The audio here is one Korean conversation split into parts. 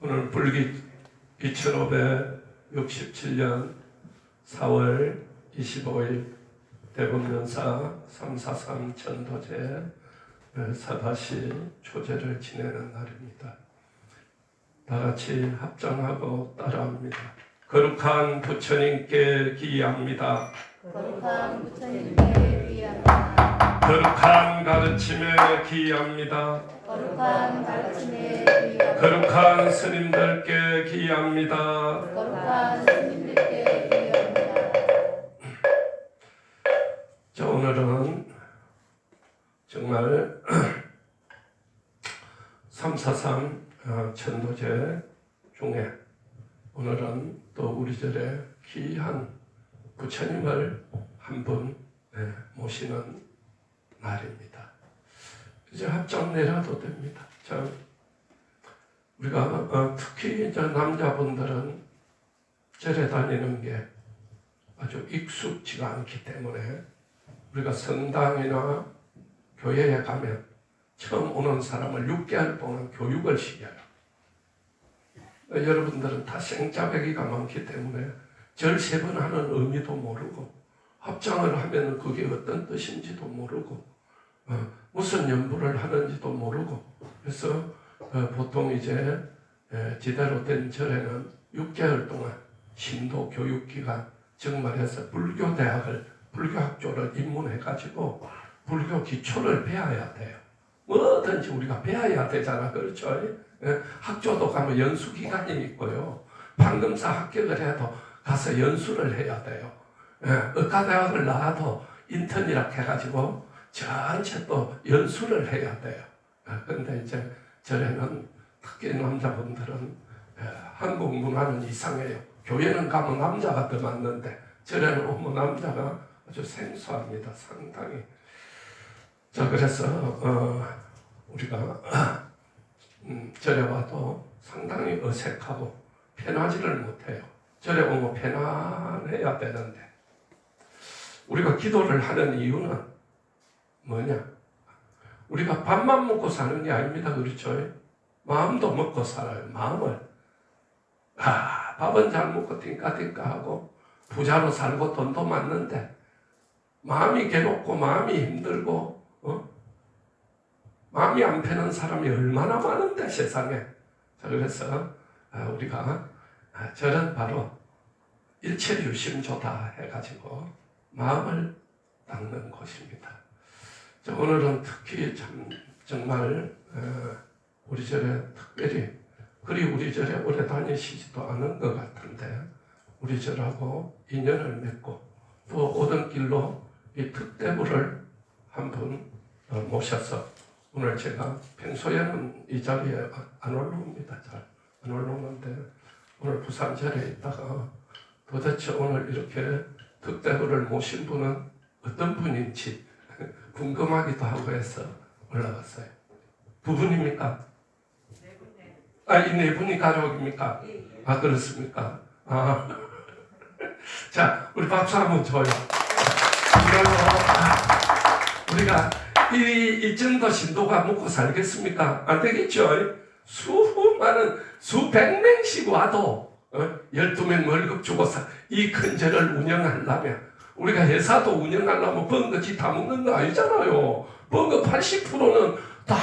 오늘 불기 2567년 4월 25일 대법연사 343 전도제 사다시 초제를 지내는 날입니다. 다같이 합장하고 따라합니다. 거룩한 부처님께 기합니다. 거룩한 부처님께 기합니다. 거룩한 가르침에 기합니다. 거룩한 가르침에 기합니다. 거룩한 스님들께 기합니다. 거룩한 스님들께 기합니다. 자, 오늘은 정말 343 천도제 중에 오늘은 또 우리 절에 귀한 부처님을 한 분 모시는 날입니다. 이제 합장 내려도 됩니다. 자, 우리가 특히 이제 남자분들은 절에 다니는 게 아주 익숙지가 않기 때문에 우리가 성당이나 교회에 가면 처음 오는 사람을 6개월 동안 교육을 시켜요. 여러분들은 다 생짜배기가 많기 때문에 절 3번 하는 의미도 모르고 합장을 하면 그게 어떤 뜻인지도 모르고 무슨 연부를 하는지도 모르고 그래서 보통 이제 제대로 된 절에는 6개월 동안 신도 교육기간 즉 말해서 불교학교를 입문해가지고 불교 기초를 배워야 돼요. 뭐든지 우리가 배워야 되잖아. 그렇죠? 학교도 가면 연수기간이 있고요. 판검사 합격을 해도 가서 연수를 해야 돼요. 의과대학을 나와도 인턴이라 해가지고 전체 또 연수를 해야 돼요. 그런데 이제 절에는 특히 남자분들은 한국 문화는 이상해요. 교회는 가면 남자가 더 많는데 절에는 오면 남자가 아주 생소합니다. 상당히. 자, 그래서 우리가 절에 와도 상당히 어색하고 편하지를 못해요. 절에 오면 편안해야 되는데 우리가 기도를 하는 이유는 뭐냐? 우리가 밥만 먹고 사는 게 아닙니다. 그렇죠? 마음도 먹고 살아요. 마음을. 밥은 잘 먹고 띵까띵까하고 부자로 살고 돈도 많는데 마음이 괴롭고 마음이 힘들고 마음이 안 편한 사람이 얼마나 많은데 세상에. 자, 그래서 우리가 절은 바로 일체유심조다 해가지고 마음을 닦는 곳입니다. 자, 오늘은 특히 정말 우리 절에 특별히 그리 우리 절에 오래 다니시지도 않은 것 같은데 우리 절하고 인연을 맺고 또 오던 길로 이 특대부를 한 분 모셔서 오늘 제가 평소에는 이 자리에 안 올라옵니다. 잘 안 올라오는데 오늘 부산절에 있다가 도대체 오늘 이렇게 특대부를 모신 분은 어떤 분인지 궁금하기도 하고 해서 올라갔어요. 두 분입니까? 이 네 분이 가족입니까? 그렇습니까? 자, 우리 박수 한번 줘요. 우리가 이 정도 신도가 먹고 살겠습니까? 안 되겠죠? 수백 명씩 와도 12명 월급 주고 이 큰 절을 운영하려면 우리가 회사도 운영하려면 번거지 다 먹는 거 아니잖아요. 번거 80%는 다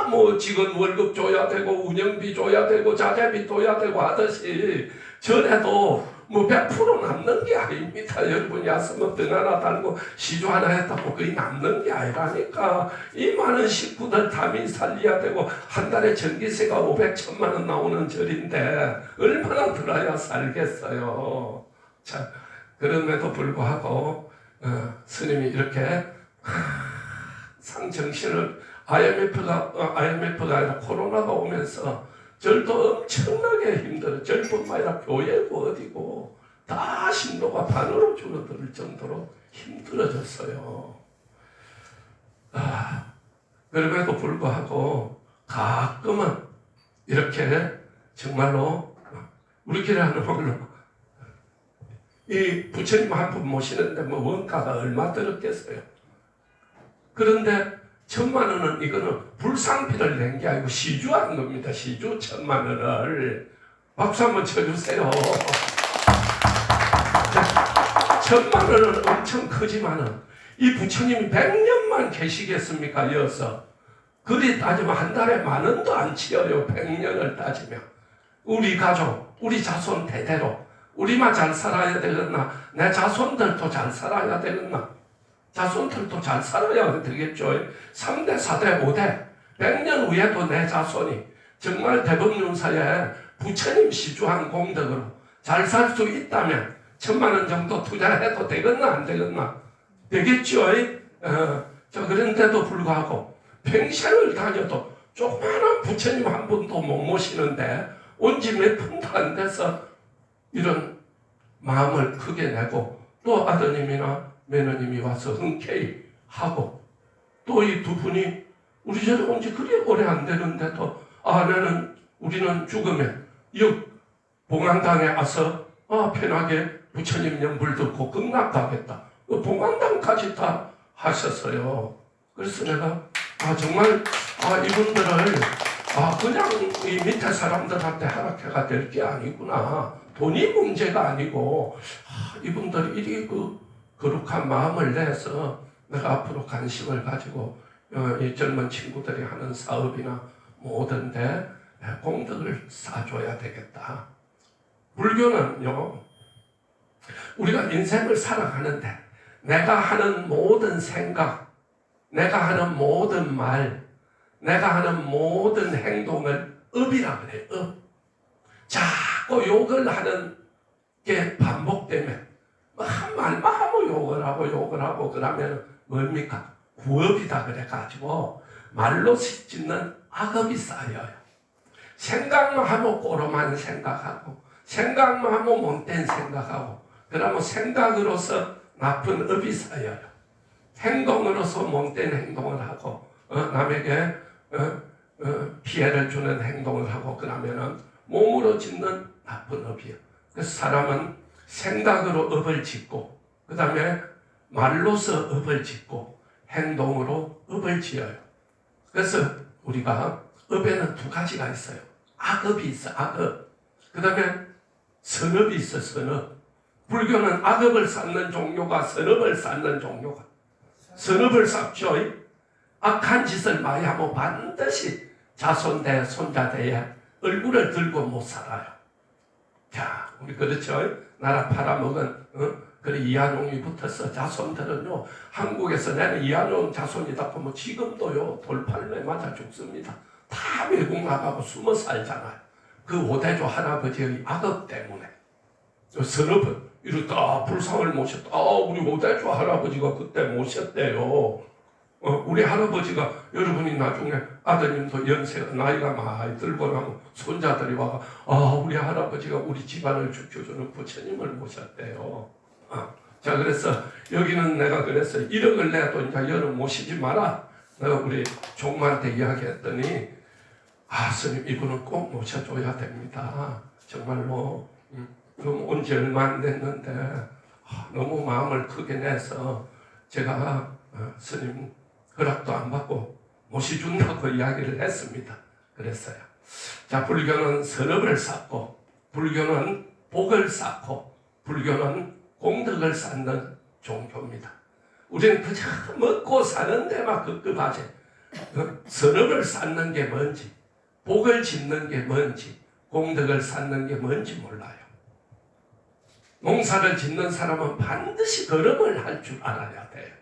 뭐 직원 월급 줘야 되고 운영비 줘야 되고 자재비 줘야 되고 하듯이 절에도 뭐 100% 남는 게 아닙니다. 여러분이 왔으면 등 하나 달고 시주 하나 했다고 거의 남는 게 아니라니까. 이 많은 식구들 담이 살려야 되고 한 달에 전기세가 500, 1000만 원 나오는 절인데 얼마나 들어야 살겠어요. 자, 그럼에도 불구하고 스님이 이렇게 상정신을 IMF가 아니라 코로나가 오면서 절도 엄청나게 힘들어. 절뿐만 아니라 교회고 어디고 다 신도가 반으로 줄어들 정도로 힘들어졌어요. 그럼에도 불구하고 가끔은 이렇게 정말로 우리끼리 하는 걸로 이 부처님 한 분 모시는데 뭐 원가가 얼마 들었겠어요. 그런데 천만 원은 이거는 불상비를 낸 게 아니고 시주한 겁니다. 시주 천만 원을. 박수 한번 쳐주세요. 천만 원은 엄청 크지만은 이 부처님이 100년만 계시겠습니까? 이어서 그리 따지면 한 달에 10,000원도 안 치어요. 100년을 따지면. 우리 가족, 우리 자손 대대로 우리만 잘 살아야 되겠나? 내 자손들도 잘 살아야 되겠나? 자손들도 잘 살아야 되겠죠. 3대, 4대, 5대 100년 후에도 내 자손이 정말 대법륜사에 부처님 시주한 공덕으로 잘 살 수 있다면 1,000만 원 정도 투자해도 되겠나 안 되겠나? 되겠죠. 그런데도 불구하고 평생을 다녀도 조그마한 부처님 한 분도 못 모시는데 온 지 몇 푼도 안 돼서 이런 마음을 크게 내고 또 아드님이나 며느님이 와서 흔쾌히 하고 또 이 두 분이 우리 집에 온 지 그리 오래 안 되는데도 우리는 죽으면 이 봉안당에 와서 편하게 부처님 연불 듣고 극락가겠다. 봉안당까지 다 하셨어요. 그래서 내가 정말 이분들을 그냥 이 밑에 사람들한테 하락해가 될 게 아니구나. 돈이 문제가 아니고 이분들이 이리 거룩한 마음을 내서 내가 앞으로 관심을 가지고 이 젊은 친구들이 하는 사업이나 모든데 공덕을 쌓아줘야 되겠다. 불교는요, 우리가 인생을 살아가는데 내가 하는 모든 생각, 내가 하는 모든 말, 내가 하는 모든 행동을 업이라 그래요. 업. 자꾸 욕을 하는 게 반복되면 한 말만 하면 욕을 하고 그러면 뭡니까? 구업이다 그래가지고 말로 짓는 악업이 쌓여요. 생각만 하면 꼬로만 생각하고 생각만 하면 못된 생각하고 그러면 생각으로서 나쁜 업이 쌓여요. 행동으로서 못된 행동을 하고 남에게 피해를 주는 행동을 하고 그러면은 몸으로 짓는 나쁜 업이에요. 그래서 사람은 생각으로 업을 짓고 그 다음에 말로서 업을 짓고 행동으로 업을 지어요. 그래서 우리가 업에는 두 가지가 있어요. 악업이 있어, 악업. 그 다음에 선업이 있어, 선업. 불교는 악업을 쌓는 종교가 선업을 쌓는 종교가. 선업을 쌓죠. 악한 짓을 많이 하면 반드시 자손대, 손자대에 얼굴을 들고 못 살아요. 자, 우리 그렇죠? 나라 팔아먹은, 그래 이한용이 붙어서 자손들은요, 한국에서 나는 이한용 자손이다 보면 지금도요, 돌팔매 맞아 죽습니다. 다 외국 나가고 숨어 살잖아요. 그 오대조 할아버지의 악업 때문에. 선업은 이렇다 불상을 모셨다. 우리 오대조 할아버지가 그때 모셨대요. 우리 할아버지가 여러분이 나중에 아드님도 연세가 나이가 많이 들고 나면 손자들이 와가 우리 할아버지가 우리 집안을 지켜주는 부처님을 모셨대요. 자 그래서 여기는 내가 그래서 1억을 내도 이제 여는 모시지 마라. 내가 우리 종마한테 이야기했더니 스님 이분은 꼭 모셔줘야 됩니다. 정말로 온 지 얼마 안 됐는데 너무 마음을 크게 내서 제가 스님 허락도 안 받고 모시준다고 이야기를 했습니다. 그랬어요. 자, 불교는 선업을 쌓고, 불교는 복을 쌓고, 불교는 공덕을 쌓는 종교입니다. 우리는 그저 먹고 사는 데만 급급하지. 선업을 쌓는 게 뭔지, 복을 짓는 게 뭔지, 공덕을 쌓는 게 뭔지 몰라요. 농사를 짓는 사람은 반드시 걸음을 할 줄 알아야 돼요.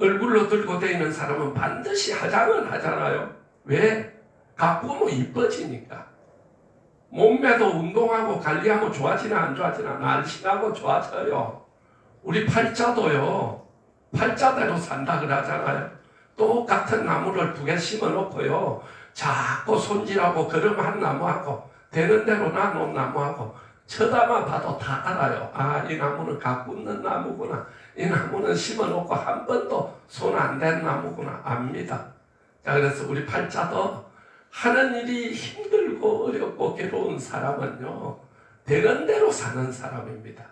얼굴로 들고 다니는 사람은 반드시 화장을 하잖아요. 왜? 가꾸면 이뻐지니까. 몸매도 운동하고 관리하면 좋아지나 안 좋아지나 날씬하고 좋아져요. 우리 팔자도요. 팔자대로 산다 그러잖아요. 똑같은 나무를 2개 심어놓고요. 자꾸 손질하고 걸음 한 나무하고 되는 대로 놔놓은 나무하고 쳐다만 봐도 다 알아요. 이 나무는 가꾸는 나무구나. 이 나무는 심어놓고 한 번도 손 안 댄 나무구나 압니다. 자 그래서 우리 팔자도 하는 일이 힘들고 어렵고 괴로운 사람은요 되는 대로 사는 사람입니다.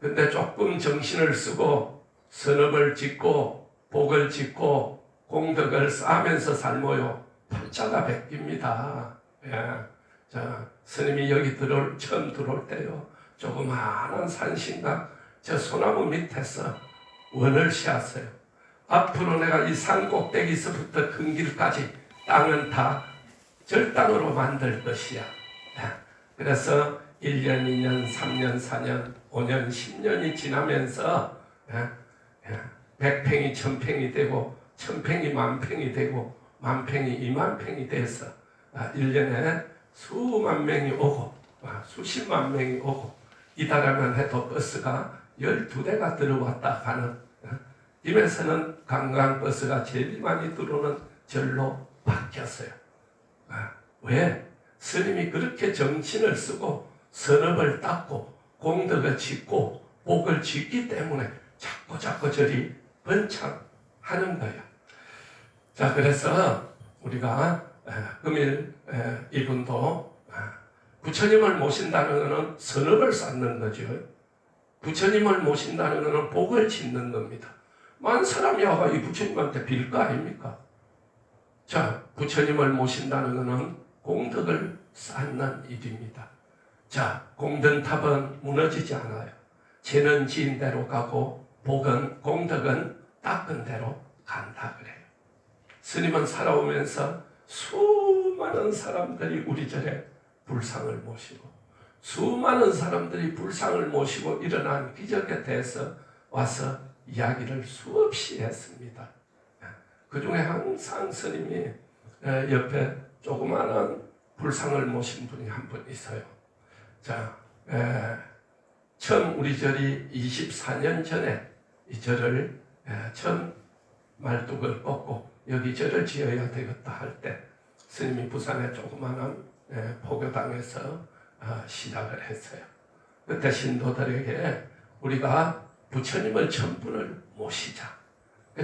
근데 조금 정신을 쓰고 선업을 짓고 복을 짓고 공덕을 쌓으면서 살모요 팔자가 바뀝니다. 예. 자, 스님이 여기 처음 들어올 때요, 조그마한 산신각 저 소나무 밑에서 원을 씌었어요. 앞으로 내가 이 산 꼭대기서부터 큰 길까지 땅은 다 절땅으로 만들 것이야. 그래서 1년, 2년, 3년, 4년, 5년, 10년이 지나면서 100평이 1000평이 되고 1000평이 10,000평이 되고 10,000평이 20,000평이 돼서 1년에 수만 명이 오고 수십만 명이 오고 이달에만 해도 버스가 12대가 들어왔다 가는, 임에서는 관광버스가 제일 많이 들어오는 절로 바뀌었어요. 왜? 스님이 그렇게 정신을 쓰고 선업을 닦고 공덕을 짓고 복을 짓기 때문에 자꾸 절이 번창하는 거예요. 자, 그래서 우리가 금일 이분도 부처님을 모신다는 것은 선업을 쌓는 거죠. 부처님을 모신다는 것은 복을 짓는 겁니다. 많은 사람이 와가 이 부처님한테 빌 거 아닙니까? 자, 부처님을 모신다는 것은 공덕을 쌓는 일입니다. 자, 공덕탑은 무너지지 않아요. 죄는 지은 대로 가고 복은, 공덕은 닦은 대로 간다 그래요. 스님은 살아오면서 수많은 사람들이 우리 절에 불상을 모시고 수많은 사람들이 불상을 모시고 일어난 기적에 대해서 와서 이야기를 수없이 했습니다. 그 중에 항상 스님이 옆에 조그마한 불상을 모신 분이 한 분 있어요. 자, 처음 우리 절이 24년 전에 이 절을 처음 말뚝을 꽂고 여기 절을 지어야 되겠다 할 때 스님이 부산의 조그마한 포교당에서 시작을 했어요. 그때 신도들에게 우리가 부처님을 천분을 모시자.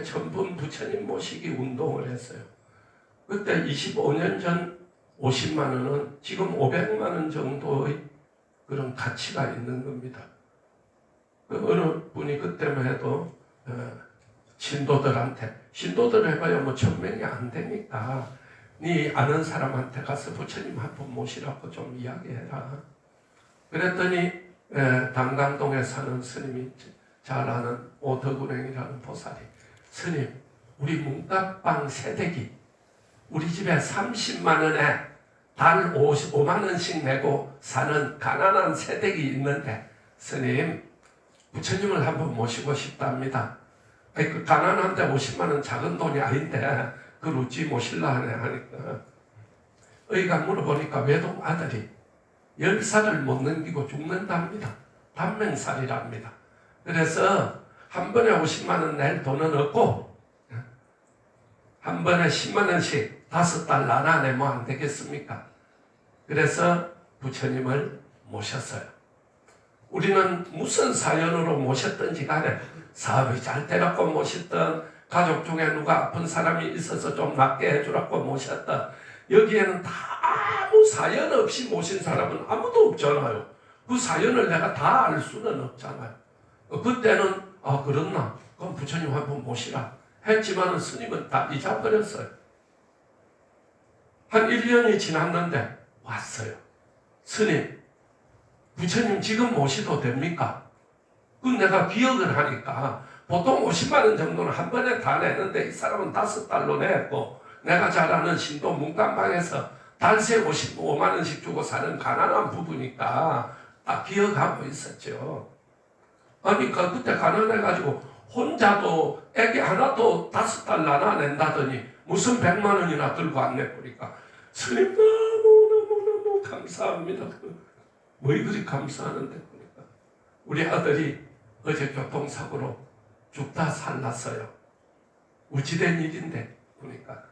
천분 부처님 모시기 운동을 했어요. 그때 25년 전 50만 원은 지금 500만 원 정도의 그런 가치가 있는 겁니다. 어느 분이 그때만 해도 신도들 해봐야 뭐 1000명이 안 되니까 네 아는 사람한테 가서 부처님 한 번 모시라고 좀 이야기해라. 그랬더니 당감동에 사는 스님이 잘 아는 오덕운행이라는 보살이, 스님, 우리 문갑방 세대기 우리 집에 30만 원에 달 5만 원씩 내고 사는 가난한 세대기 있는데 스님, 부처님을 한번 모시고 싶답니다. 아니, 그 가난한데 50만 원 작은 돈이 아닌데 그걸 어찌 모실라 하네 하니까 의가 물어보니까 외동 아들이 10살을 못 넘기고 죽는답니다. 단명살이랍니다. 그래서 한 번에 50만 원 낼 돈은 없고 한 번에 10만 원씩 5달 나눠내면 안 되겠습니까? 그래서 부처님을 모셨어요. 우리는 무슨 사연으로 모셨든지 간에 사업이 잘 되라고 모셨던, 가족 중에 누가 아픈 사람이 있어서 좀 낫게 해주라고 모셨던, 여기에는 다 아무 사연 없이 모신 사람은 아무도 없잖아요. 그 사연을 내가 다 알 수는 없잖아요. 그때는 그렇나? 그럼 부처님 한번 모시라 했지만 스님은 다 잊어버렸어요. 한 1년이 지났는데 왔어요. 스님, 부처님 지금 모시도 됩니까? 그 내가 기억을 하니까 보통 50만 원 정도는 한 번에 다 내는데 이 사람은 5달로 냈고, 내가 잘 아는 신도 문간방에서 달새 55만 원씩 주고 사는 가난한 부부니까 다 기억하고 있었죠. 그러니까 그때 가난해가지고 혼자도 애기 하나도 5달 나눠낸다더니 무슨 100만 원이나 들고 안 내버리니까 스님 너무 감사합니다. 뭐 그리 감사하는데 보니까 우리 아들이 어제 교통사고로 죽다 살랐어요. 우찌된 일인데 보니까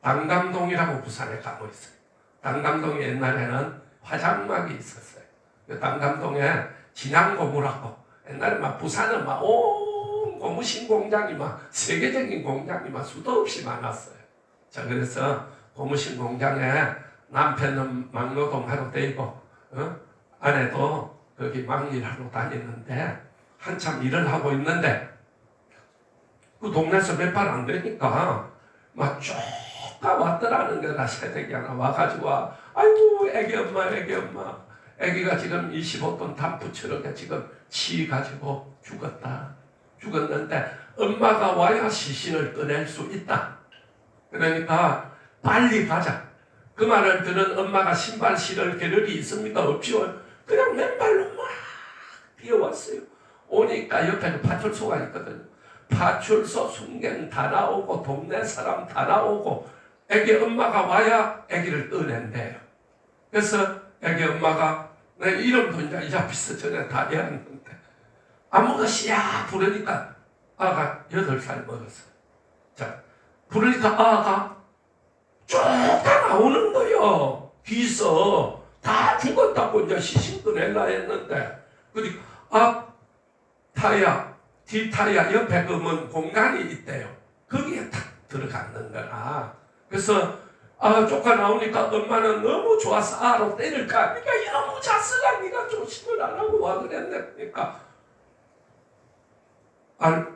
당감동이라고 부산에 가고 있어요. 당감동에 옛날에는 화장막이 있었어요. 당감동에 진양고무라고 옛날에 막 부산은 막 온 고무신 공장이 막 세계적인 공장이 막 수도 없이 많았어요. 자, 그래서 고무신 공장에 남편은 막노동 하러 다니고 아내도 거기 막일하러 다니는데 한참 일을 하고 있는데 그 동네에서 몇 발 안 되니까 막 쭉 왔더라는 거라. 새댁이 하나 와가지고 아이고 애기 엄마 애기 엄마, 애기가 지금 25톤 단풍처럼 지금 치가지고 죽었는데 엄마가 와야 시신을 꺼낼 수 있다. 그러니까 빨리 가자. 그 말을 들은 엄마가 신발 신을 겨를이 있습니까? 없지요. 그냥 맨발로 막 뛰어왔어요. 오니까 옆에 그 파출소가 있거든요. 파출소 순경 다 나오고 동네 사람 다 나오고 애기 엄마가 와야 애기를 꺼낸대요. 그래서 애기 엄마가 내 이름도 이제 이 앞에서 전에 다 외웠는데 아무가 씨야 부르니까 아가 8살 먹었어요. 자, 부르니까 아가 쭉 다 나오는 거요. 뒤서 다 죽었다고 이제 시신 꺼내려 했는데 그러니까 앞 타야 뒷 타야 옆에 그면 공간이 있대요. 거기에 탁 들어가는 거라. 그래서 쫓아 나오니까 엄마는 너무 좋아서 아로 때릴까? 그러니까 이놈의 자식아 네가 조심을 안 하고 와 그랬네. 그러니까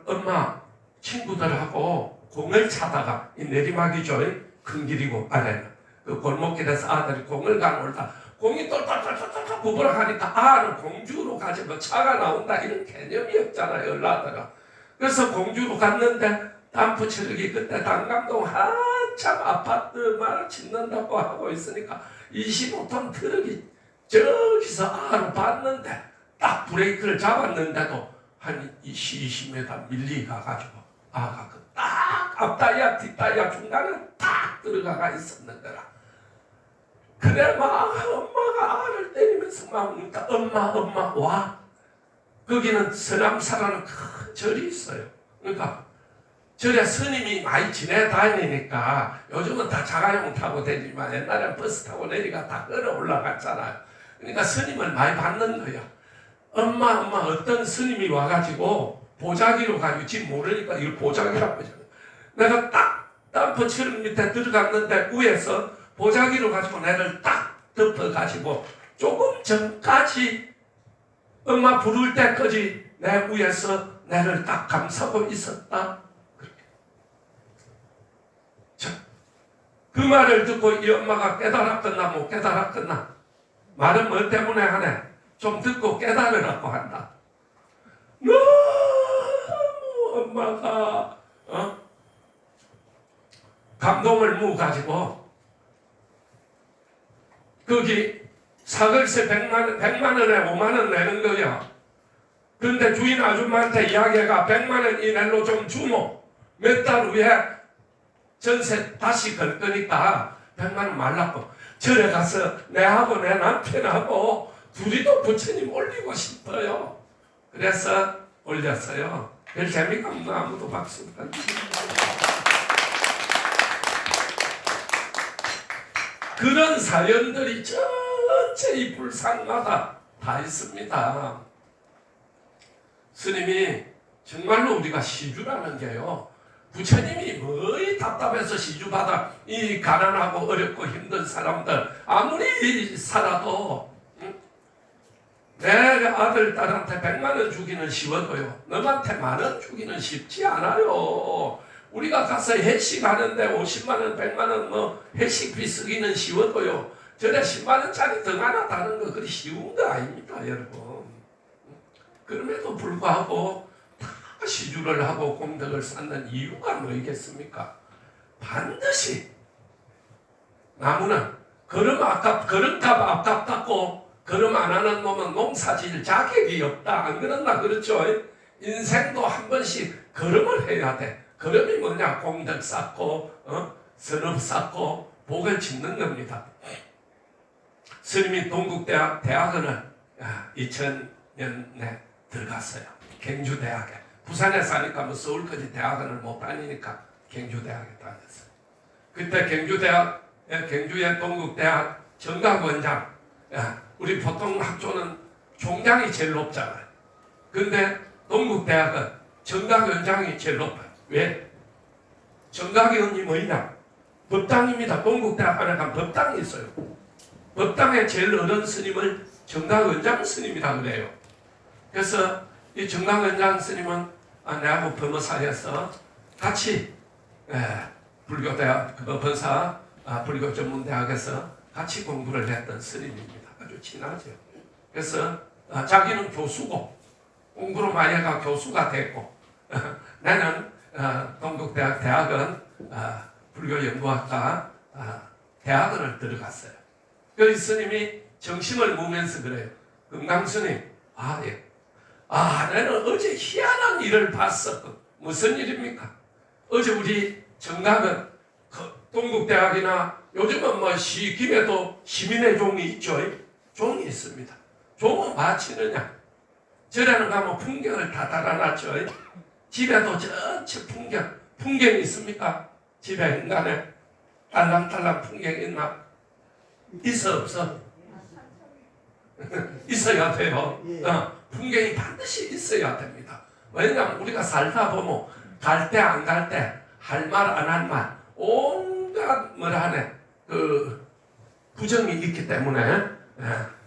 엄마 친구들하고 공을 차다가 이 내리막이죠. 큰 길이고 아래는 그 골목길에서 아들이 공을 가놀다 공이 똘똘똘똘똘 구부러가니까 아는 공주로 가지 뭐 차가 나온다 이런 개념이 없잖아요. 연락다가 그래서 공주로 갔는데 단풍치르기 그때 단감동 한참 아파트 말 짓는다고 하고 있으니까 25톤 트럭이 저기서 아로 봤는데 딱 브레이크를 잡았는데도 한 20m 밀리 가가지고 아가 그 딱 앞다리야 뒷다리야 중간에 딱 들어가가 있었는 거라. 그래 막 엄마가 알을 때리면서 막 우니까 엄마 와. 거기는 서남사라는 큰 절이 있어요. 그러니까 절에 스님이 많이 지내 다니니까 요즘은 다 자가용 타고 다니지만 옛날엔 버스 타고 내리가 다 걸어 올라갔잖아요. 그러니까 스님을 많이 받는 거야. 엄마 어떤 스님이 와가지고 보자기로 가지고 집 모르니까 이걸 보자기라고 하잖아요. 내가 딱 단풍치름 밑에 들어갔는데 위에서 보자기로 가지고 내를 딱 덮어가지고 조금 전까지 엄마 부를 때까지 내 위에서 내를 딱 감싸고 있었다. 그렇게. 자, 그 말을 듣고 이 엄마가 깨달았겠나 못 깨달았겠나? 말은 뭐 때문에 하네? 좀 듣고 깨달으라고 한다. 너무 엄마가 감동을 모아가지고 거기 사글세 100만 원에 5만 원 내는 거야. 근데 주인 아줌마한테 이야기가 100만 원 이내로 좀 주모. 몇 달 후에 전세 다시 걸 거니까 100만 원 말라고. 절에 가서 내하고 내 남편하고 둘이도 부처님 올리고 싶어요. 그래서 올렸어요. 별 재미가 없나 아무도 박수 안 치고. 그런 사연들이 전체 이 불상마다 다 있습니다. 스님이 정말로 우리가 시주라는 게요. 부처님이 뭐이 답답해서 시주받아 이 가난하고 어렵고 힘든 사람들 아무리 살아도 내 아들 딸한테 100만 원 주기는 쉬워도요. 너한테 10,000원 주기는 쉽지 않아요. 우리가 가서 회식하는데 50만 원, 100만 원 뭐 회식비 쓰기는 쉬워도요. 저래 10만 원짜리 등 하나 다는 거 그리 쉬운 거 아닙니다, 여러분. 그럼에도 불구하고 다 시주를 하고功德을 쌓는 이유가 뭐겠습니까? 반드시 나무는 걸음값 아깝다고 걸음 안 하는 놈은 농사질 자격이 없다. 안 그렇나 그렇죠? 인생도 한 번씩 걸음을 해야 돼. 걸음이 뭐냐?功德 쌓고 선업 쌓고 복을 짓는 겁니다. 스님이 동국대학원을 2000년에 들어갔어요. 경주대학에. 부산에 사니까 뭐 서울까지 대학원을 못 다니니까 경주대학에 다녔어요. 그때 경주의 동국대학 정각원장, 우리 보통 학교는 총장이 제일 높잖아요. 근데 동국대학은 정각원장이 제일 높아요. 왜? 정각원이 뭐냐? 법당입니다. 동국대학 안에 가면 법당이 있어요. 법당의 제일 어른 스님을 정각원장 스님이라고 그래요. 그래서 이 정각원장 스님은 내하고 변호사여서 같이 불교대학 번사 불교 전문대학에서 같이 공부를 했던 스님입니다. 아주 친하죠. 그래서 자기는 교수고 공부로 많이 해가 교수가 됐고 나는 동국대학 대학은 불교연구학과 대학원을 들어갔어요. 그 스님이 정심을 모으면서 그래요. 금강스님, 예. 나는 어제 희한한 일을 봤어. 무슨 일입니까? 어제 우리 정각은 동국대학이나 요즘은 뭐 시김에도 시민의 종이 있죠. 종이 있습니다. 종은 마치느냐? 절에는 가면 풍경을 다 달아놨죠. 집에도 전체 풍경이 있습니까? 집에 인간에 딸랑딸랑 풍경 있나? 있어 없어? 있어야 돼요. 풍경이 반드시 있어야 됩니다. 왜냐하면 우리가 살다 보면 갈 때 안 갈 때 할 말 안 할 말 온갖 뭐라 하네 그 부정이 있기 때문에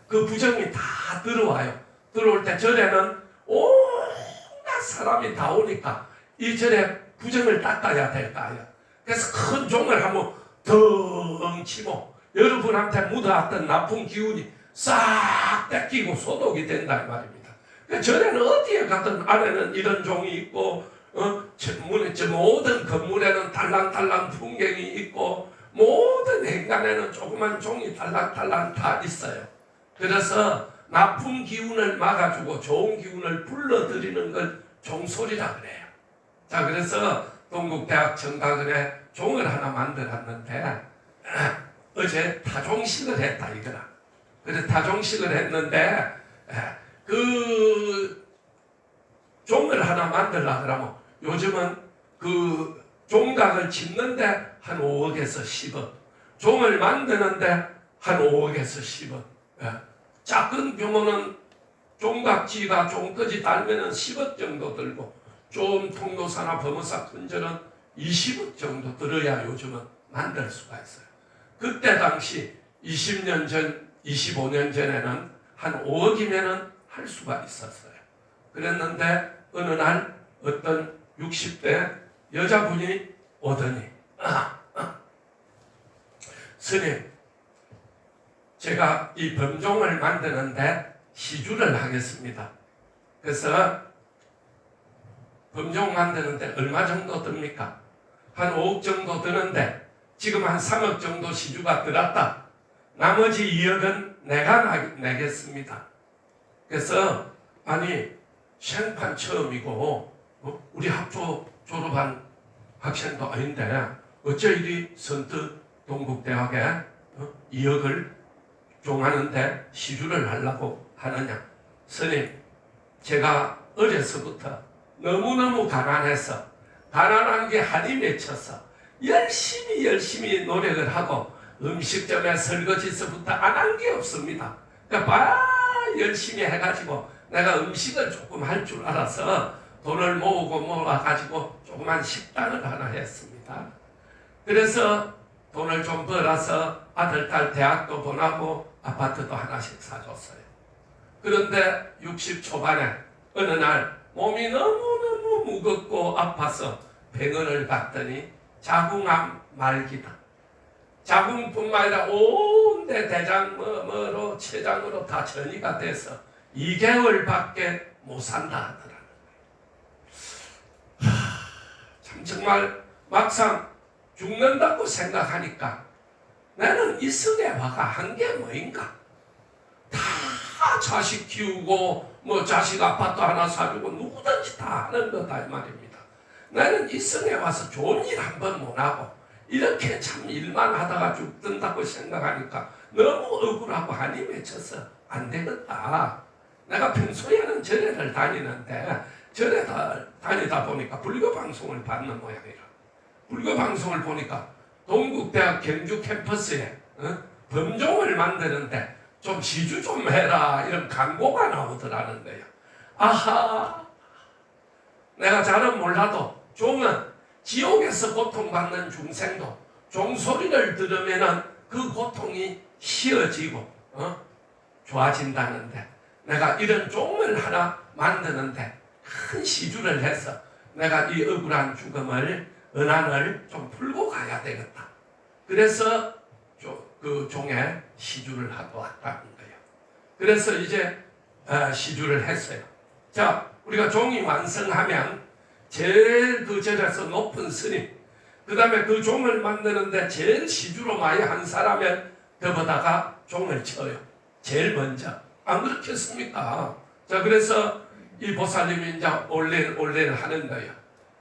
그 부정이 다 들어와요. 들어올 때 절에는 온갖 사람이 다 오니까 이 절에 부정을 닦아야 될 거 아니야. 그래서 큰 종을 한번 덩 치고 여러분한테 묻어왔던 나쁜 기운이 싹 뺏기고 소독이 된다 이 말입니다. 그러니까 절에는 어디에 가든 안에는 이런 종이 있고 모든 건물에는 달랑달랑 풍경이 있고 모든 행간에는 조그만 종이 달랑달랑 다 있어요. 그래서 나쁜 기운을 막아주고 좋은 기운을 불러들이는 걸 종소리라 그래요. 자, 그래서 동국대학 정각원에 종을 하나 만들었는데 어제 타종식을 했다 이거라. 그래서 타종식을 했는데 그 종을 하나 만들라 그러면 요즘은 그 종각을 짓는데 한 5억에서 10억, 종을 만드는데 한 5억에서 10억. 작은 규모는 종각지가 종까지 달면은 10억 정도 들고 좀 통도사나 범어사 큰 절은 20억 정도 들어야 요즘은 만들 수가 있어요. 그때 당시 20년 전, 25년 전에는 한 5억이면은 할 수가 있었어요. 그랬는데 어느 날 어떤 60대 여자분이 오더니 스님, 제가 이 범종을 만드는데 시주를 하겠습니다. 그래서 범종 만드는데 얼마 정도 듭니까? 한 5억 정도 드는데 지금 한 3억 정도 시주가 들었다. 나머지 2억은 내가 내겠습니다. 그래서 아니 생판 처음이고 우리 학교 졸업한 학생도 아닌데 어째 이리 선뜻 동국대학에 2억을 종하는데 시주를 하려고 하느냐. 스님, 제가 어려서부터 너무너무 가난해서 가난한 게 한이 맺혀서 열심히 노력을 하고 음식점에 설거지서부터 안 한 게 없습니다. 그러니까 열심히 해가지고 내가 음식을 조금 할 줄 알아서 돈을 모아가지고 조그만 식당을 하나 했습니다. 그래서 돈을 좀 벌어서 아들, 딸 대학도 보내고 아파트도 하나씩 사줬어요. 그런데 60 초반에 어느 날 몸이 너무너무 무겁고 아파서 병원을 갔더니 자궁암 말기다. 자궁뿐만 아니라 온데 대장, 뭐로 췌장으로 다 전이가 돼서 2개월밖에 못 산다 하더라고요. 참 정말 막상 죽는다고 생각하니까 나는 이 성에 와가 한 게 뭐인가? 다 자식 키우고 뭐 자식 아파트 하나 사주고 누구든지 다 하는 거다 이 말입니다. 나는 이 성에 와서 좋은 일 한 번 못 하고 이렇게 참 일만 하다가 죽든다고 생각하니까 너무 억울하고 한이 맺혀서 안 되겠다. 내가 평소에는 절에를 다니는데 절에 다니다 보니까 불교 방송을 받는 모양이라. 불교 방송을 보니까 동국대학 경주 캠퍼스에 범종을 만드는데 좀 지주 좀 해라 이런 광고가 나오더라는 거예요. 아하, 내가 잘은 몰라도 종은 지옥에서 고통받는 중생도 종소리를 들으면은 그 고통이 쉬어지고 좋아진다는데 내가 이런 종을 하나 만드는데 큰 시주를 해서 내가 이 억울한 죽음을 은한을 좀 풀고 가야 되겠다. 그래서 그 종에 시주를 하고 왔다는 거예요. 그래서 이제 시주를 했어요. 자, 우리가 종이 완성하면 제일 그 절에서 높은 스님, 그 다음에 그 종을 만드는데 제일 시주로 많이 한 사람을 덮어다가 종을 쳐요. 제일 먼저. 안 그렇겠습니까? 자, 그래서 이 보살님이 이제 올레를 하는 거예요.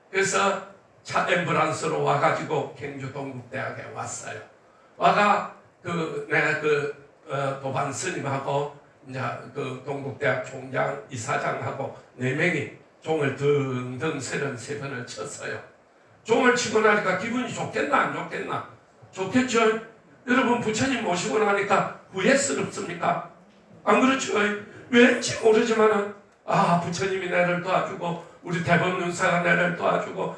그래서 차 앰뷸런스로 와가지고 경주 동국대학에 왔어요. 와가 내가 도반 스님하고 이제 그 동국대학 총장, 이사장하고 4명이 종을 등등 33번을 쳤어요. 종을 치고 나니까 기분이 좋겠나 안 좋겠나? 좋겠죠. 여러분 부처님 모시고 나니까 후회스럽습니까? 안 그렇죠? 왠지 모르지만은 부처님이 나를 도와주고 우리 대법륜사가 나를 도와주고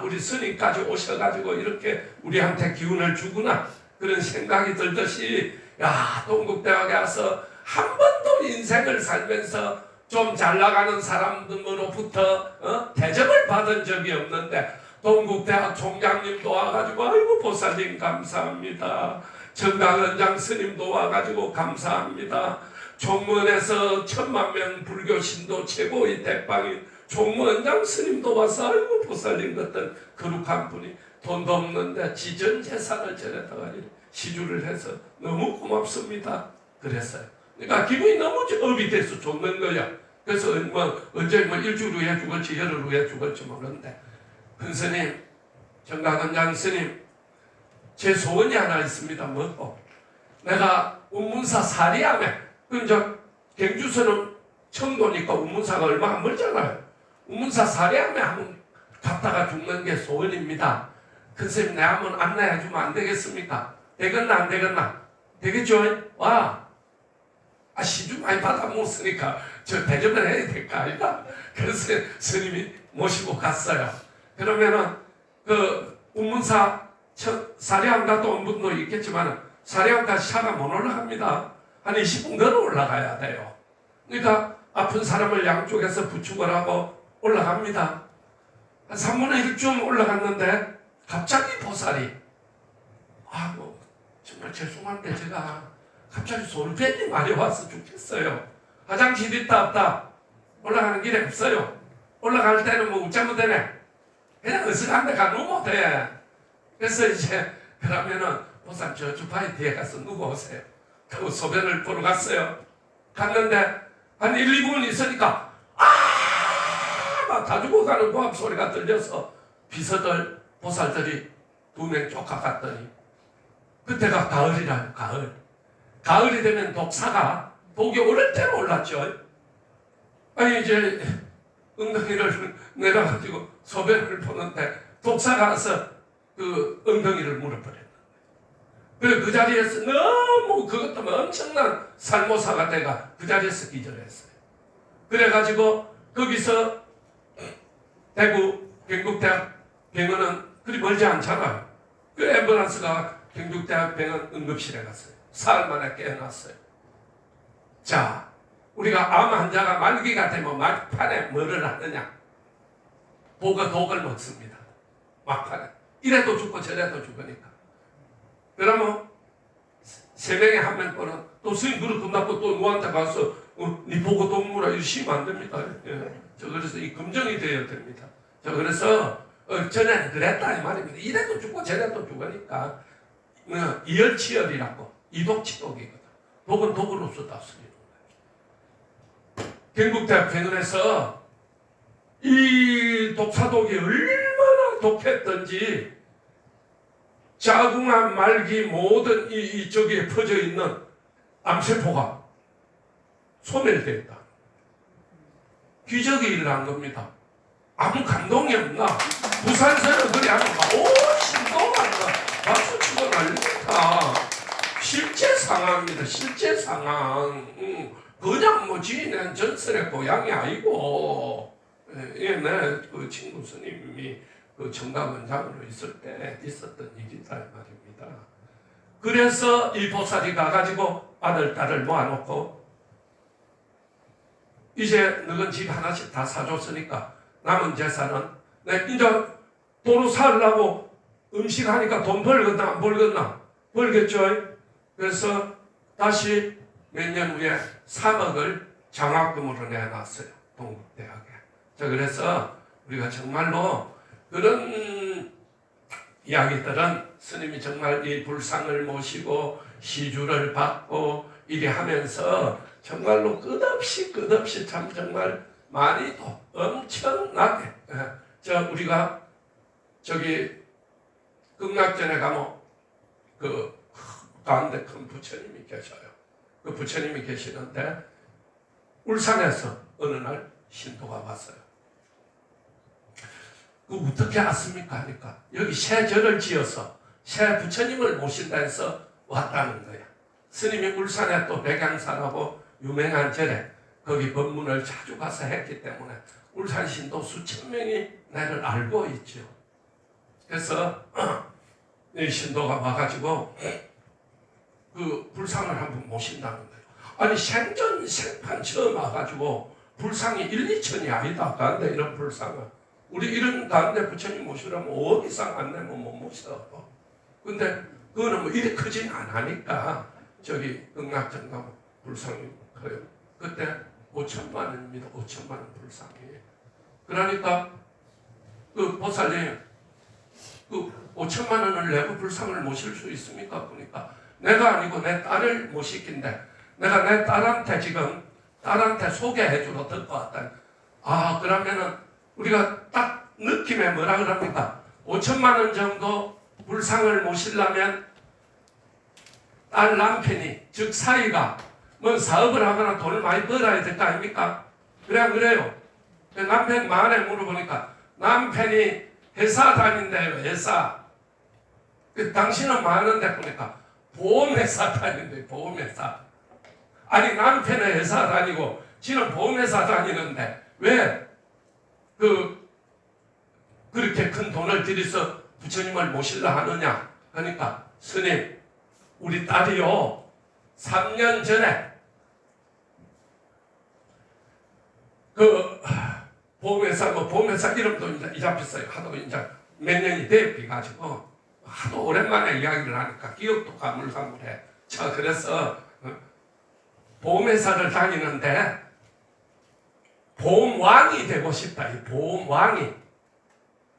우리 스님까지 오셔가지고 이렇게 우리한테 기운을 주구나 그런 생각이 들듯이 동국대학에 와서 한 번도 인생을 살면서 좀 잘 나가는 사람들로부터 대접을 받은 적이 없는데 동국대학 총장님도 와가지고 아이고 보살님 감사합니다. 정강원장 스님도 와가지고 감사합니다. 총무원에서 10,000명 불교 신도 최고의 대빵인 총무원장 스님도 와서 아이고 보살님 같은 거룩한 분이 돈도 없는데 지전 재산을 저래다가 시주를 해서 너무 고맙습니다. 그랬어요. 그러니까 기분이 너무 업이 돼서 좋는 거야. 그래서 언제 일주일 후에 죽을지 열흘 후에 죽을지 모르는데 큰 스님, 정강원장 스님, 제 소원이 하나 있습니다. 뭐고? 내가 운문사 사리암에 이제 경주서는 청도니까 운문사가 얼마 안 멀잖아요. 운문사 사리암에 한번 갔다가 죽는 게 소원입니다. 큰 스님 내 한번 안내해 주면 안 되겠습니까? 되겠나 안 되겠나? 되겠죠? 와. 시주 많이 받아 먹었으니까 저 대접을 해야 될까 아닌가? 그래서 스님이 모시고 갔어요. 그러면은 그 운문사 사리암 갔다 온 분도 있겠지만 사리암까지 차가 못 올라갑니다. 한 20분 걸어 올라가야 돼요. 그러니까 아픈 사람을 양쪽에서 부축을 하고 올라갑니다. 한 3분의 1쯤 올라갔는데 갑자기 보살이 정말 죄송한데 제가 갑자기 솔벤이 마려워서 죽겠어요. 화장실 있다 없다 올라가는 길에 없어요. 올라갈 때는 웃자면 되네. 그냥 으슥한 데 가면 못해. 그래서 이제 그러면은 보살 저 주파이 뒤에 가서 누구 오세요. 그리고 소변을 보러 갔어요. 갔는데 한 1, 2분 있으니까 막 다 죽어가는 고함 소리가 들려서 비서들 보살들이 2명 쫓아갔더니 그때가 가을이라요. 가을이 되면 독이 오를 때로 올랐죠. 이제 엉덩이를 내려가지고 소변을 보는데 독사가 와서 그 엉덩이를 물어버렸다. 그래서 그 자리에서 너무 그것도 엄청난 살모사가 돼가 그 자리에서 기절했어요. 그래가지고 거기서 대구 경북대학 병원은 그리 멀지 않잖아요. 그 앰뷸런스가 경북대학 병원 응급실에 갔어요. 사흘 만에 깨어났어요. 자, 우리가 암 환자가 말기가 되면 막판에 뭐를 하느냐? 독을 먹습니다. 막판에. 이래도 죽고 저래도 죽으니까. 그러면 3명에 1명 거는 또 스님 그릇 끝나고 또 누구한테 가서 니 보고 독 물어 이러시면 안 됩니다. 그래서 이 검증이 되어야 됩니다. 그래서 전에는 그랬다 이 말입니다. 이래도 죽고 저래도 죽으니까 이열치열이라고 이독치독이거든. 독은 독으로서 다스리는 거예요. 경북대학 병원에서 이 독사독이 얼마나 독했던지 자궁암 말기 모든 이쪽에 퍼져 있는 암세포가 소멸됐다. 기적이 일어난 겁니다. 아무 감동이 없나? 부산에서는 그래 하면 신동한다. 박수 치고 난립니다. 실제 상황입니다. 실제 상황. 그냥 지인은 전설의 고향이 아니고, 그 친구 스님이 그 정강원장으로 있을 때 있었던 일이다 말입니다. 그래서 이 보살이 가가지고 아들, 딸을 모아놓고, 이제 너는 집 하나씩 다 사줬으니까 남은 재산은 내 이제 도로 살려고 음식 하니까 돈 벌겠나 안 벌겠나? 벌겠죠. 그래서 다시 몇 년 후에 3억을 장학금으로 내놨어요. 동국대학에. 자, 그래서 우리가 정말로 그런 이야기들은 스님이 정말 이 불상을 모시고 시주를 받고 이리 하면서 정말로 끝없이 참 정말 많이 또 엄청나게 우리가 저기 극락전에 가면 그 가운데 큰 부처님이 계셔요. 그 부처님이 계시는데 울산에서 어느 날 신도가 왔어요. 그 어떻게 왔습니까? 하니까 여기 새 절을 지어서 새 부처님을 모신다 해서 왔다는 거야. 스님이 울산에 또 백양사라고 유명한 절에 거기 법문을 자주 가서 했기 때문에 울산 신도 수천 명이 나를 알고 있죠. 그래서 이 신도가 와가지고 그 불상을 한번 모신다는 거예요. 아니 생전 생판 처음 와가지고 불상이 1, 2천이 아니다. 가운데 이런 불상은 우리 이런 가운데 부처님 모시려면 5억 이상 안 내면 못 모셔. 근데 그거는 뭐 이리 크진 않으니까 저기 극락전 가면 불상이 커요. 그때 5천만 원입니다. 5천만 원 불상이. 그러니까 그 보살님 그 5천만 원을 내고 불상을 모실 수 있습니까? 그러니까 내가 아니고 내 딸을 모시긴데 내가 내 딸한테 지금 딸한테 소개해주러 듣고 왔다. 아 그러면은 우리가 딱 느낌에 뭐라 그럽니까? 5천만 원 정도 불상을 모시려면 딸 남편이 즉 사이가 뭐 사업을 하거나 돈을 많이 벌어야 될 거 아닙니까? 그래 안 그래요? 남편 말에 물어보니까 남편이 회사 다닌대요. 회사. 당신은 많은데 보니까 보험회사 다닌대. 보험회사. 아니 남편은 회사 다니고 지는 보험회사 다니는데 왜 그렇게 큰 돈을 들여서 부처님을 모시려 하느냐 하니까 스님 우리 딸이요 3년 전에 그 보험회사 이름도 이제 잊어버렸어요. 하도 이제 몇 년이 돼가지고 하도 오랜만에 이야기를 하니까 기억도 가물가물해. 자 그래서 보험회사를 다니는데 보험왕이 되고 싶다. 이 보험왕이.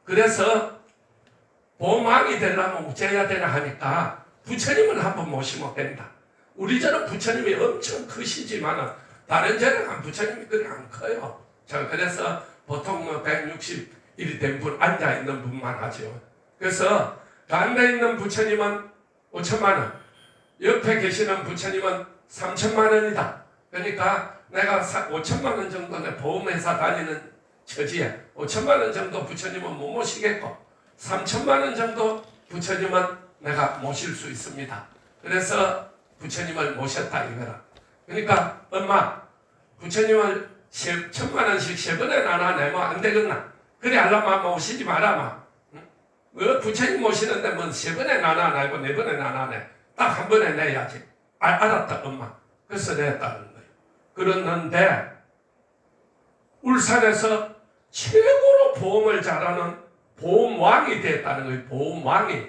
그래서 보험왕이 되려면 어째야 되나 하니까 부처님을 한번 모시면 된다. 우리 절은 부처님이 엄청 크시지만 다른 절은 부처님이 그리 안 커요. 자 그래서 보통 160일이 된 분 앉아있는 분만 하죠. 그래서 앉아있는 부처님은 5천만 원, 옆에 계시는 부처님은 3천만 원이다. 그러니까 내가 5천만 원 정도 내 보험회사 다니는 처지에 5천만 원 정도 부처님은 못 모시겠고 3천만 원 정도 부처님은 내가 모실 수 있습니다. 그래서 부처님을 모셨다 이거라. 그러니까 엄마 부처님을 1,000만 원씩 3번에 나눠 내면 안 되겠나? 그래 알라마 모시지 마라마. 응? 부처님 모시는데 뭐 3번에 나눠 내고 4번에 나눠 내. 딱 한 번에 내야지. 알았다 엄마. 그래서 냈다는 거예요. 그랬는데 울산에서 최고로 보험을 잘하는 보험왕이 됐다는 거예요. 보험왕이.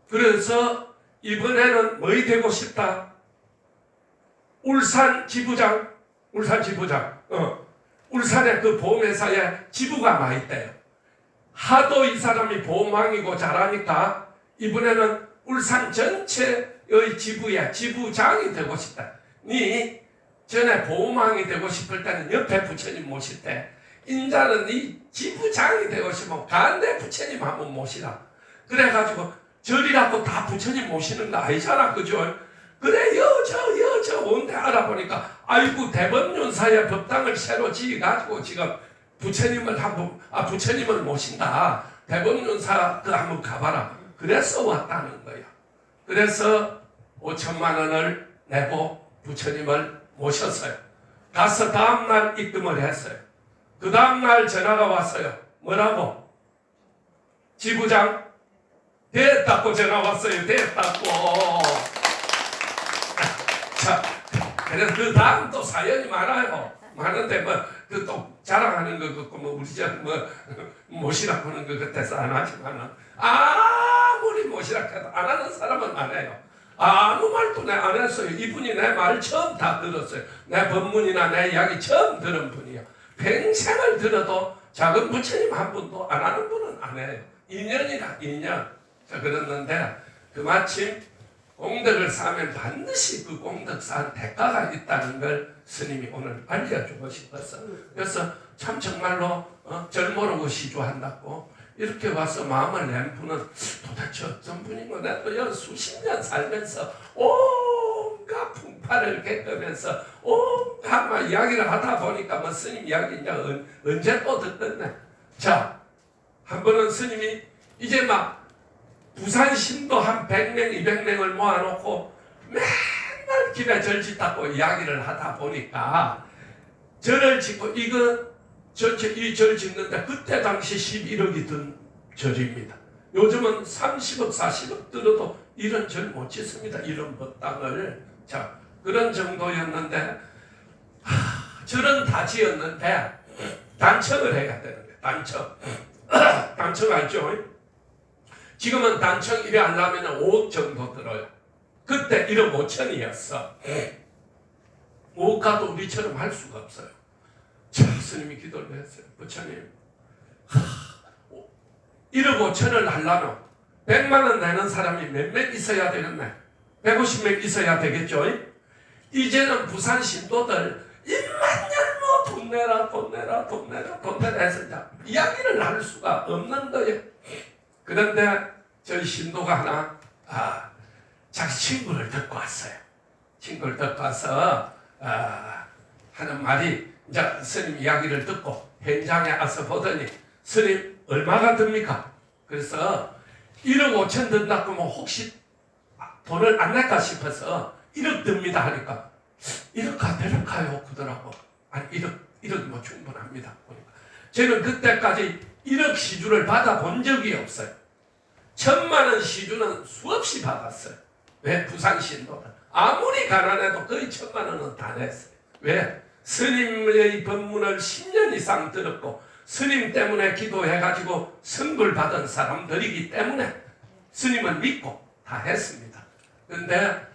그래서 이번에는 뭐이 되고 싶다? 울산 지부장. 울산에 그 보험회사에 지부가 많이 있대요. 하도 이 사람이 보험왕이고 잘하니까 이번에는 울산 전체의 지부에 지부장이 되고 싶다. 니 전에 보험왕이 되고 싶을 때는 옆에 부처님 모실 때 인자는 이 지부장이 되고 싶으면 가운데 부처님 한번 모시라. 그래가지고 절이라고 다 부처님 모시는 거 아니잖아. 그죠? 그래 여저 온데 알아보니까 아이고 대법륜사의 법당을 새로 지어가지고 지금 부처님을 부처님을 모신다. 대법륜사 그 한번 가봐라. 그래서 왔다는 거야. 그래서 5천만 원을 내고 부처님을 모셨어요. 가서 다음날 입금을 했어요. 그 다음날 전화가 왔어요. 뭐라고? 지부장 됐다고 전화 왔어요. 됐다고. 자, 그래서 그 다음 또 사연이 많아요. 많은데 뭐 그 또 자랑하는 거 같고 뭐 우리 집뭐 못이라고 하는 거 같아서 안 하지만은 아무리 못이라고 해도 안 하는 사람은 안 해요. 아무 말도 안 했어요. 이분이 내 말 처음 다 들었어요. 내 법문이나 내 이야기 처음 들은 분이에요. 평생을 들어도 작은 부처님 한 분도 안 하는 분은 안 해요. 2년이라 2년. 자, 그랬는데 그 마침功德을 쌓으면 반드시 그功德 쌓은 대가가 있다는 걸 스님이 오늘 알려주고 싶었어. 그래서 참 정말로 절 모르고 시주한다고 이렇게 와서 마음을 낸 분은 도대체 어떤 분인가. 내가 또 수십 년 살면서 온갖 풍파를 겪으면서 온갖 막 이야기를 하다 보니까 뭐 스님 이야기 이제 언제 또 듣겠네. 자, 한 번은 스님이 이제 막 부산 신도 한 100명, 200명을 모아놓고 맨날 길에 절 짓다고 이야기를 하다 보니까 절을 짓고 이거 전체 이 절 짓는데 그때 당시 11억이 든 절입니다. 요즘은 30억, 40억 들어도 이런 절 못 짓습니다. 이런 법당을. 자, 그런 정도였는데 절은 다 지었는데 단청을 해야 되는 거예요. 단청. 단청 알죠? 지금은 단청 1회 하려면 5억 정도 들어요. 그때 1억 5천이었어. 5억 가도 우리처럼 할 수가 없어요. 자, 스님이 기도를 했어요. 부처님, 1억 5천을 하려면 100만 원 내는 사람이 몇 명 있어야 되겠네. 150명 있어야 되겠죠. 이제는 부산 신도들 1만 년 뭐 돈 내라, 돈 내라, 돈 내라, 돈 내라 해서 이야기를 할 수가 없는 거예요. 그런데 저희 신도가 하나 자기 친구를 듣고 왔어요. 친구를 듣고 와서 하는 말이 이제 스님 이야기를 듣고 현장에 와서 보더니 스님 얼마가 듭니까? 그래서 1억 5천 든다고 뭐 혹시 돈을 안 낼까 싶어서 1억 듭니다 하니까 1억 가될까요? 그러더라고. 아니 1억 뭐 충분합니다. 보니까 저는 그때까지 1억 시주를 받아본 적이 없어요. 1,000만 원 시주는 수없이 받았어요. 왜? 부산 신도는 아무리 가난해도 거의 1,000만 원은 다 냈어요. 왜? 스님의 법문을 10년 이상 들었고 스님 때문에 기도해가지고 선물 받은 사람들이기 때문에 스님을 믿고 다 했습니다. 그런데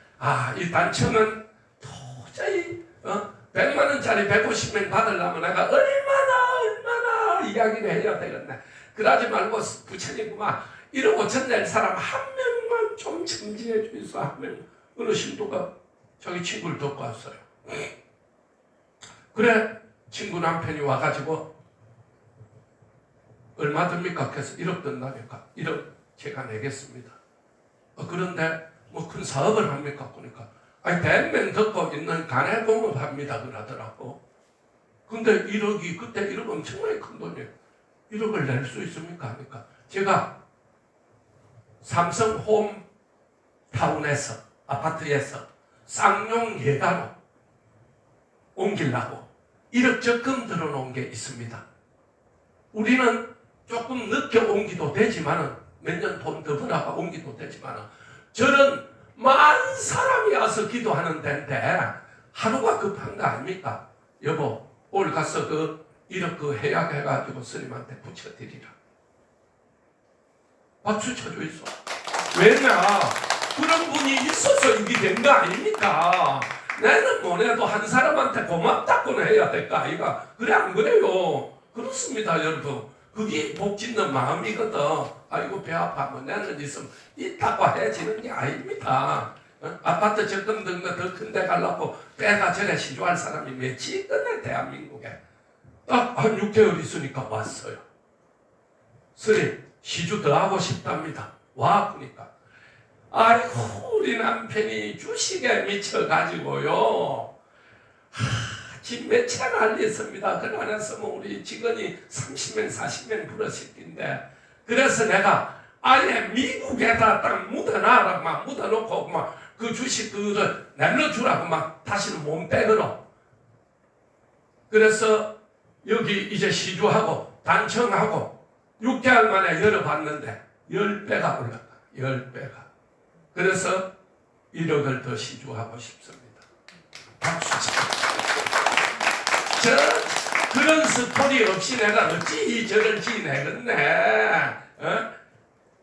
이 단청은 도저히 100만 원짜리 150명 받으려면 내가 얼마나 이야기를 해야 되겠네. 그러지 말고 부처님 그만 1억 5천 낼 사람 한 명만 좀 점지해 주이소 하면 어느 신도가 자기 친구를 듣고 왔어요. 그래 친구 남편이 와가지고 얼마 듭니까? 그래서 1억 든다니까 1억 제가 내겠습니다. 그런데 뭐 큰 사업을 합니까? 그러니까 아니 100명 듣고 있는 간에 공업합니다 그러더라고. 근데 1억이 그때 1억 엄청나게 큰 돈이에요. 1억을 낼 수 있습니까? 하니까 제가 삼성 홈타운에서 아파트에서 쌍용 예가로 옮기려고 1억 적금 들어놓은 게 있습니다. 우리는 조금 늦게 옮기도 되지만은 몇 년 돈 더 벌어가 옮기도 되지만은 저는 만 사람이 와서 기도하는 데인데 하루가 급한 거 아닙니까? 여보 오늘 가서 그 1억 해약해가지고 스님한테 붙여드리라. 박수 쳐주이소. 왜냐 그런 분이 있어서 이게 된 거 아닙니까? 나는 뭐래도 한 사람한테 고맙다고는 해야 될 거 아이가. 그래 안 그래요? 그렇습니다 여러분. 그게 복 짓는 마음이거든. 아이고 배 아파하면 나는 있으면 있다고 해지는 게 아닙니다. 아파트 적금 든 거 더 큰 데 가려고 배가 전에 시주할 사람이 몇이 있겠네 대한민국에. 딱 한 6개월 있으니까 왔어요. 스님 시주 더 하고 싶답니다. 와 보니까 아이고 우리 남편이 주식에 미쳐가지고요 집 몇 채 날렸습니다. 그 안에서 뭐 우리 직원이 30명 40명 불어시킨데 그래서 내가 아예 미국에다 딱 묻어놔라 막 묻어놓고 막 그 주식 그거를 날려주라고 막 다시는 못 빼거라. 그래서 여기 이제 시주하고 단청하고 6개월 만에 열어봤는데 10배가 올랐다. 10배가. 그래서 1억을 더 시주하고 싶습니다. 박수 쳐. 그런 스토리 없이 내가 어찌 절을 지내겠네.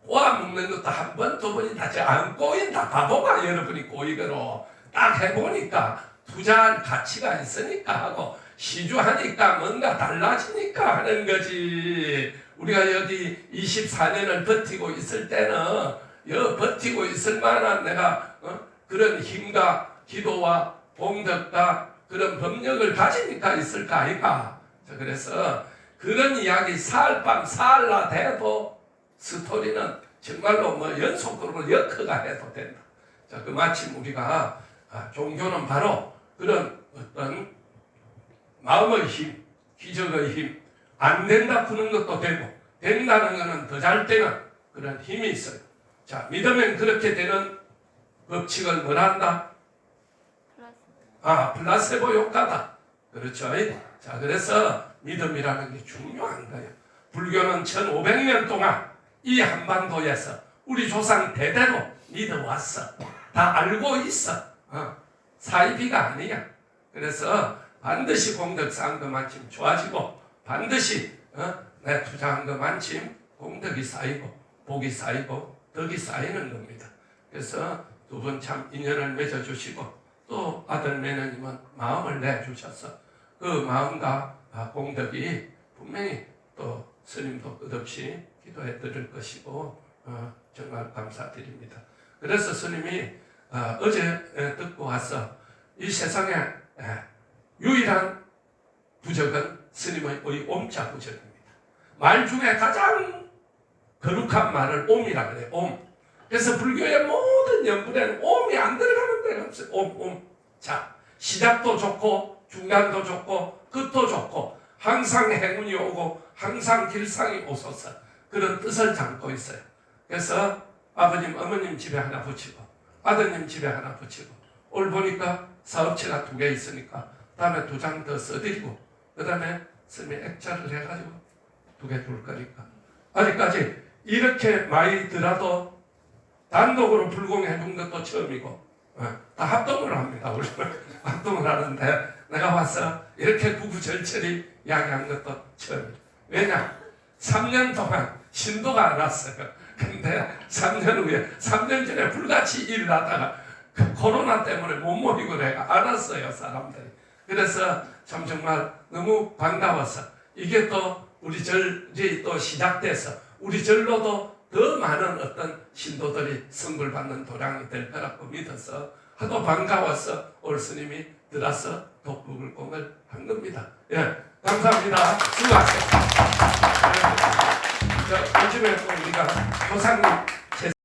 꼬아 먹는 것도 한 번, 두 번이 다 안 꼬인다. 바보가 여러분이 꼬이거로 딱 해보니까 투자할 가치가 있으니까 하고 시주하니까 뭔가 달라지니까 하는 거지. 우리가 여기 24년을 버티고 있을 때는 버티고 있을 만한 내가 그런 힘과 기도와 공덕과 그런 법력을 가지니까 있을까 아이가. 자, 그래서 그런 이야기 사흘밤 사흘나 돼도 스토리는 정말로 뭐 연속으로 역크가 해도 된다. 자, 그 마침 우리가 종교는 바로 그런 어떤 마음의 힘, 기적의 힘, 안 된다 푸는 것도 되고 된다는 것은 더 잘 되는 그런 힘이 있어요. 자, 믿으면 그렇게 되는 법칙을 뭐라 한다? 플라세보 효과다. 그렇죠. 자, 그래서 믿음이라는 게 중요한 거예요. 불교는 1500년 동안 이 한반도에서 우리 조상 대대로 믿어왔어. 다 알고 있어. 사이비가 아니야. 그래서 반드시 공덕 쌓은 것만큼 좋아지고 반드시 내 투자한 것만큼 공덕이 쌓이고 복이 쌓이고 덕이 쌓이는 겁니다. 그래서 두 분 참 인연을 맺어주시고 또 아들 매너님은 마음을 내주셔서 그 마음과 공덕이 분명히 또 스님도 끝없이 기도해 드릴 것이고 정말 감사드립니다. 그래서 스님이 어제 듣고 와서 이 세상에 유일한 부적은 스님의 옴자 부적입니다. 말 중에 가장 거룩한 말을 옴이라 그래요. 옴. 그래서 불교의 모든 연불에는 옴이 안 들어가는 데가 없어요. 옴. 자, 시작도 좋고 중간도 좋고 끝도 좋고 항상 행운이 오고 항상 길상이 오소서 그런 뜻을 담고 있어요. 그래서 아버님, 어머님 집에 하나 붙이고 아드님 집에 하나 붙이고 오늘 보니까 사업체가 2개 있으니까 다음에 2장 더 써드리고 그 다음에 스님이 액자를 해가지고 2개 둘 거니까 아직까지 이렇게 많이 들어도 단독으로 불공해 준 것도 처음이고 다 합동을 합니다. 우리는 합동을 하는데 내가 와서 이렇게 구구절절히 이야기한 것도 처음이에요. 왜냐? 3년 동안 신도가 안 왔어요. 근데 3년 후에 3년 전에 불같이 일을 하다가 그 코로나 때문에 못 모이고 내가 안 왔어요. 사람들이. 그래서 참 정말 너무 반가워서 이게 또 우리 절이 또 시작돼서 우리 절로도 더 많은 어떤 신도들이 선물 받는 도량이 될 거라고 믿어서 하도 반가워서 올 스님이 들어서 독불공을 한 겁니다. 예, 감사합니다. 수고하셨습니다. 요즘에 또 우리가 조상님